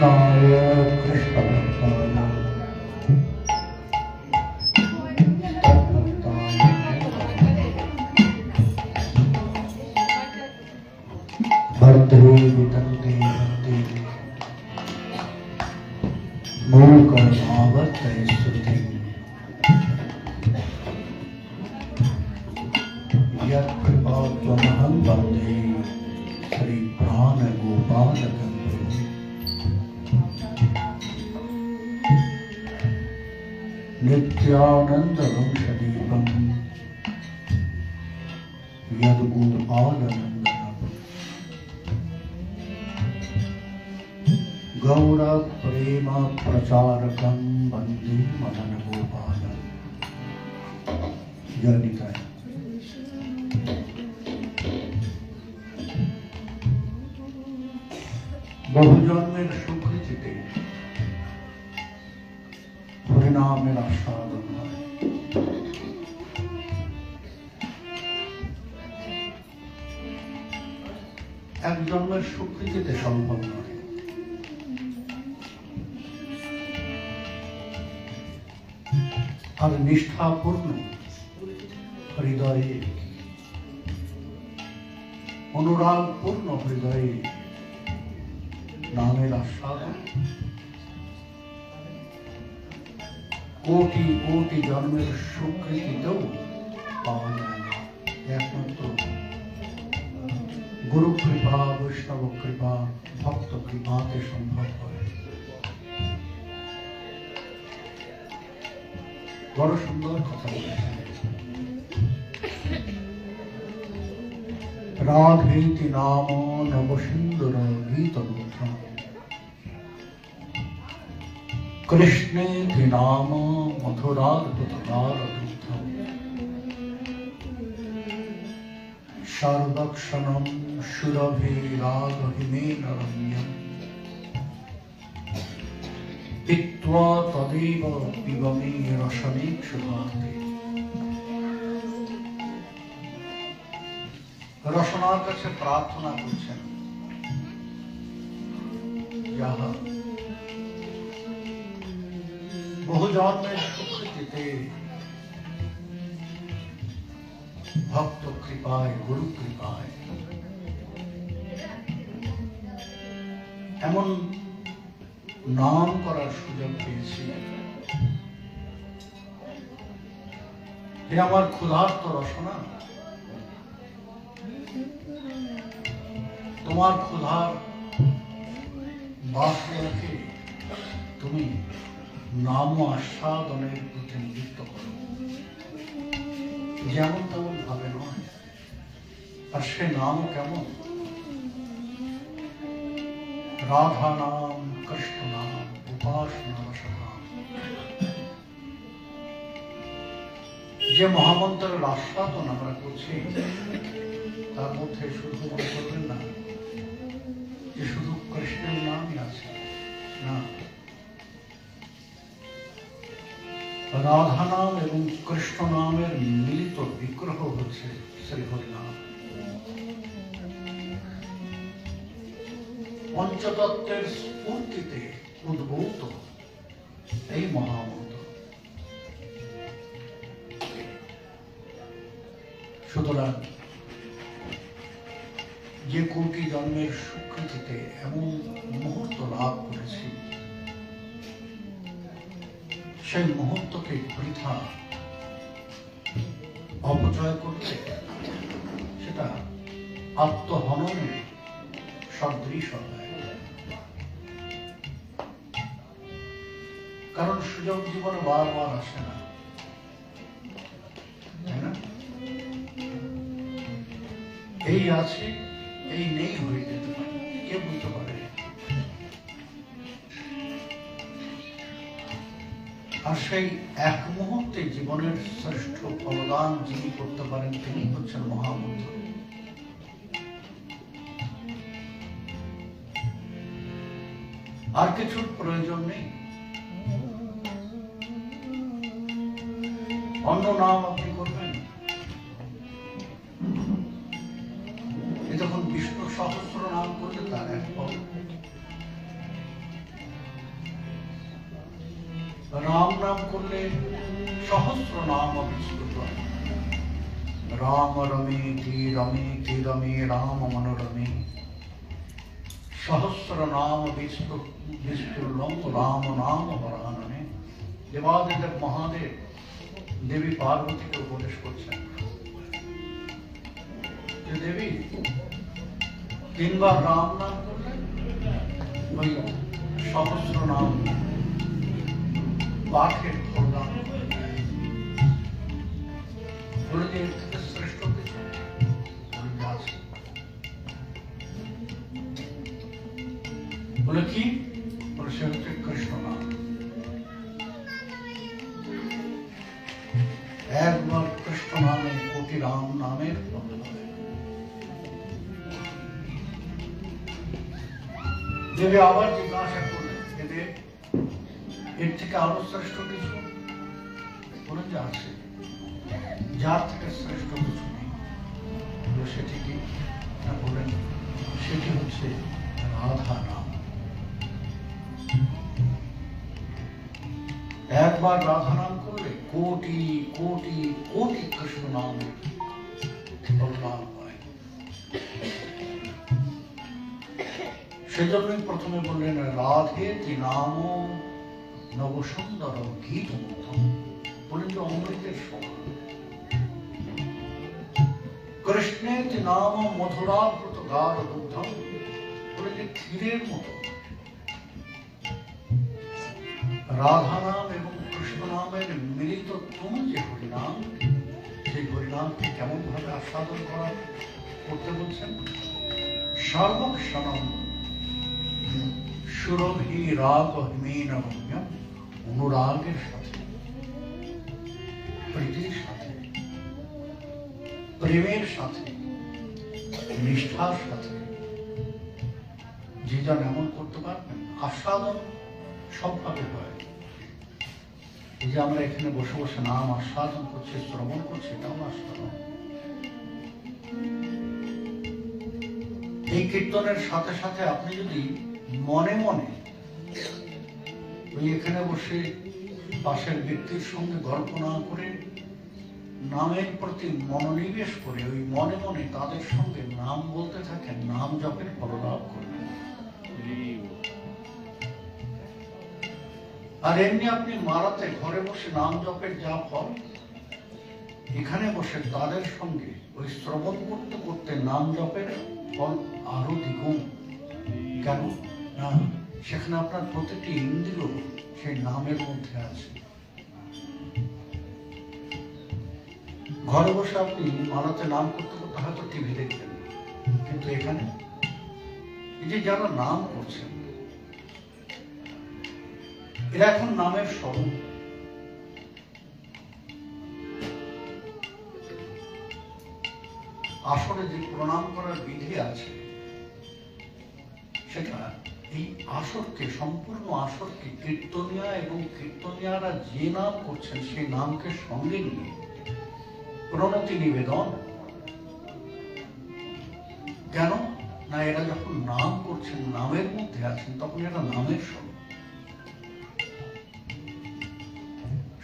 कृष्णाय कृष्णभक्ताय भद्रे वितन्ते भक्ति मूकर्मावर्तय स्तुति यत्कृपात्वमहं वन्दे श्री प्राणगोपालकं नित्यानन्दवंशदीपं यद्गोपालनन्दनं गौरप्रेमप्रचारकं वन्दे मदनगोपालं। जय निताय। বহু জন্মের সুকৃতিতে হরিনামের আস্বাদন হয়। এক জন্মের সুকৃতিতে সম্ভব নয়। আর নিষ্ঠাপূর্ণ হৃদয়ে, অনুরাগপূর্ণ হৃদয়ে নামের আস্বাদন কোটি কোটি জন্মের সুকৃতিতেও পাওয়া যায় না। একমাত্র গুরু কৃপা, বৈষ্ণব কৃপা, ভক্ত কৃপাতে সম্ভব হয়। বড় সুন্দর কথা বলেছেন। রাধেতি নাম নবসিন্দুর গীতদূতম কৃষ্ণেতি নাম মধুরাদ্ভুতদারদূতম সর্বক্ষণম সুরভিরাগহিমেন রম্যম পিত্বা তদেব পিবমে রসনেক্ষুভাতে। রসনার কাছে প্রার্থনা করছেন, যাহা বহু জন্মের সুকৃতিতে ভক্ত কৃপায়, গুরু কৃপায় এমন নাম করার সুযোগ পেয়েছি। হে আমার ক্ষুধার্ত রসনা, তোমার ক্ষুধার বাসনাকে তুমি নাম আস্বাদনের প্রতিনিধিত্ব করো। যেমন তেমন ভাবে নয়। আর সে নাম কেমন? রাধা নাম, কৃষ্ণ নাম, উপাসনা রসনাম। যে মহামন্ত্রের আস্বাদন আমরা করছি, তার মধ্যে শুধু মনে করবেন না যে শুধু কৃষ্ণের নামই আছে, না। রাধা নাম এবং কৃষ্ণ নামের মিলিত বিগ্রহ হচ্ছে শ্রী হরিনাম। পঞ্চতত্ত্বের স্ফূর্তিতে উদ্ভূত এই মহামন্ত্র। সুতরাং যে কোটি জন্মের সুকৃতিতে এমন মুহূর্ত লাভ করেছি, সেই মুহূর্তকে বৃথা অপচয় করলে সেটা আত্মহননের সদৃশ হয়। কারণ সুযোগ জীবনে বারবার আসে না, তাই না? এই আছে, এই নেই হয়ে যেতে পারে, কে বলতে পারে? আর সেই এক মুহূর্তে জীবনের শ্রেষ্ঠ অবদান যিনি করতে পারেন, তিনি হচ্ছেন মহামন্ত্র। আর কিছুর প্রয়োজন নেই। অন্য নাম আপনি করবেন, যখন বিষ্ণু সহস্র নাম করলে তার এক ফল। রাম নাম করলে সহস্র নাম বিস্মৃত। রাম রমে কি রমে রাম মনোরমে, সহস্র নাম বিস্ফুরলম রাম নাম বরাননে। দেবাদিদেব মহাদেব দেবী পার্বতীকে উপদেশ করছেন যে দেবী তিনবার রাম নাম করলে ওই সহস্র নাম পাঠের ফলদান বলে যে এর থেকে শ্রেষ্ঠ কিছু আছে। বলে কি? বলে সে হচ্ছে কৃষ্ণ নাম। একবার কৃষ্ণ নামে কোটি রাম নামের ফল হবে। দেবী আবার জিজ্ঞাসা করলেন যে দেব এর থেকে আরো শ্রেষ্ঠ কিছু? বলেন যে আছে, যার থেকে শ্রেষ্ঠ কিছু নেই। সেটি কি? বলেন সেটি হচ্ছে রাধা নাম। একবার রাধা নাম করলে কোটি কোটি কোটি কৃষ্ণ নাম লাভ হয়। সেজন্যই প্রথমে বললেন রাধে তি নাম নব সুন্দর গীত মধ্যম। বলেন যে অমৃতের সমান। কৃষ্ণে তি নাম মধুরাবৃত গাঢ় দুগ্ধম। বলেন যে ক্ষীরের মতো। রাধা নাম এবং কৃষ্ণ নামের মিলিত তুম যে হরিনাম, সেই হরিনামকে কেমন ভাবে আস্বাদন করতে বলছেন? সর্বক্ষণম সুরভি রাগ হিমেন রম্যম। অনুরাগের সাথে, প্রীতির সাথে, প্রেমের সাথে, নিষ্ঠার সাথে যে জন এমন করতে পারবেন, আস্বাদন সবভাবে হয়। এই যে আমরা এখানে বসে বসে নাম আস্বাদন করছি, শ্রবণ করছি, এটাও আস্বাদন। এই কীর্তনের সাথে সাথে আপনি যদি মনে মনে ওই এখানে বসে পাশের ব্যক্তির সঙ্গে গল্প না করে নামের প্রতি মনোনিবেশ করে ওই মনে মনে তাদের সঙ্গে নাম বলতে থাকেন, নাম জপের ফললাভ করবেন। আর এমনি আপনি মারাতে ঘরে বসে নাম জপের যা ফল, এখানে বসে তাদের সঙ্গে ওই শ্রবণ করতে করতে নাম জপের ফল আরো দ্বিগুণ। কেন না সেখানে আপনার প্রতিটি ইন্দ্রিয় সেই নামের মধ্যে আছে। ঘরে বসে আপনি মারাতে নাম করতে করতে হয়তো টিভি দেখবেন, কিন্তু এখানে এই যে যারা নাম করছেন এরা এখন নামের স্বরূপ। আসলে যে প্রণাম করার বিধি আছে সেটা এই আসরকে, সম্পূর্ণ আসরকে কীর্তনিয়া এবং কীর্তনিয়ারা যে নাম করছেন সেই নামকে সঙ্গে নিয়ে প্রণতি নিবেদন। কেন না এরা যখন নাম করছেন, নামের মধ্যে আছেন, তখন এরা নামের স্বরূপ।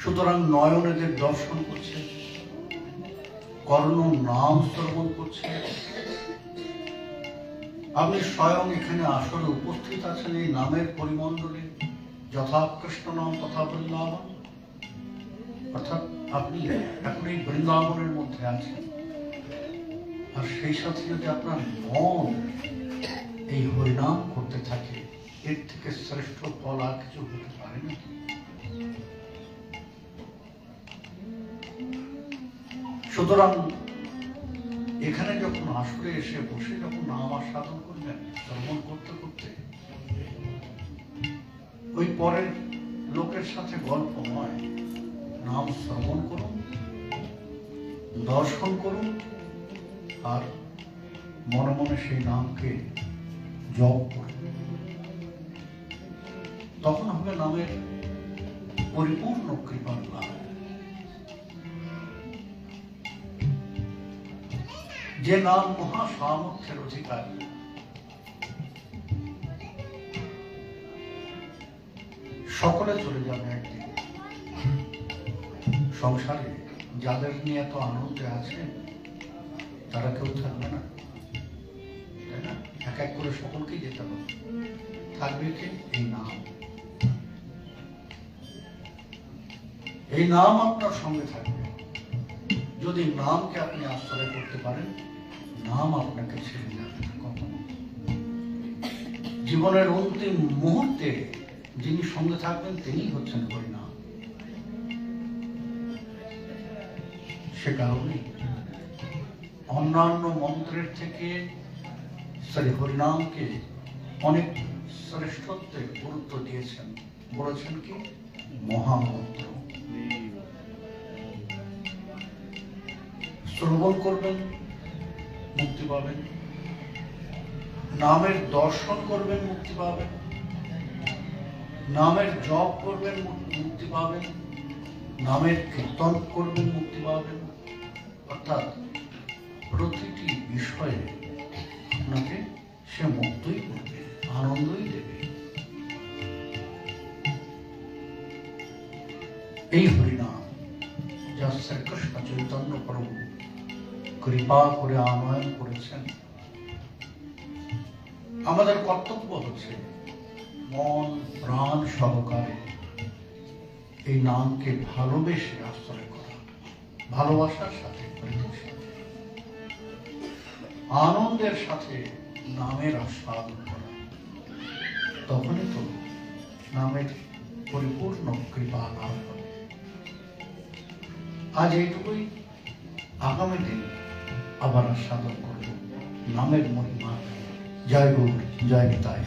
সুতরাং নয়ন এদের দর্শন করছে, কর্ণ নাম শ্রবণ করছে। আপনি স্বয়ং এখানে আসলে উপস্থিত আছেন এই নামের পরিমণ্ডলে, যথা কৃষ্ণ নাম তথা বৃন্দাবন। অর্থাৎ আপনি এখন এই বৃন্দাবনের মধ্যে আছেন। আর সেই সাথে যদি আপনার মন এই হরিনাম করতে থাকে, এর থেকে শ্রেষ্ঠ ফল আর কিছু হতে পারে না। সুতরাং এখানে যখন আসরে এসে বসে যখন নাম আস্বাদন করবেন, শ্রবণ করতে করতে ওই পরের লোকের সাথে গল্প নয়, নাম শ্রবণ করুন, দর্শন করুন, আর মনে মনে সেই নামকে জপ করুন। তখন হবে নামের পরিপূর্ণ কৃপার লাভ। যে নাম মহা সামর্থ্যের অধিকারী, সকলে চলে যাবে একদিন। সংসারে যাদের নিয়ে এত আনন্দে আছে তারা কেউ থাকবে না, তাই না? এক এক করে সকলকেই যেতে হবে। থাকবে কি? এই নাম। এই নাম আপনার সঙ্গে থাকবে। যদি নামকে আপনি আশ্রয় করতে পারেন, নাম আপনাকে ছেড়ে যাবে না কখনো। জীবনের অন্তিম মুহূর্তে যিনি সঙ্গে থাকবেন তিনি হচ্ছেন হরিনাম। সে কারণে অন্যান্য মন্ত্রের থেকে শ্রী হরিনামকে অনেক শ্রেষ্ঠত্বের গুরুত্ব দিয়েছেন। বলেছেন কি? মহামন্ত্র। শ্রবণ করবেন, মুক্তি পাবেন। নামের দর্শন করবেন, মুক্তি পাবেন। নামের জপ করবেন, মুক্তি পাবেন। নামের কীর্তন করবেন, মুক্তি পাবেন। অর্থাৎ প্রতিটি বিষয়ে আপনাকে সে মুক্তই করবে, আনন্দই দেবে। এই হরিনাম যা শ্রীকৃষ্ণ চৈতন্য প্রভু কৃপা করে আনয়ন করেছেন, আমাদের কর্তব্য হচ্ছে মন প্রাণ সহকারে এই নামকে ভালোবেসে আশ্রয় করা, ভালোবাসার সাথে, আনন্দের সাথে নামের আস্বাদন করা। তখনই তো নামের পরিপূর্ণ কৃপা লাভ হবে। আজ এইটুকুই। আগামী দিন আবার আস্বাদন করব নামের মহিমা। জয় গুরু, জয় নিতাই।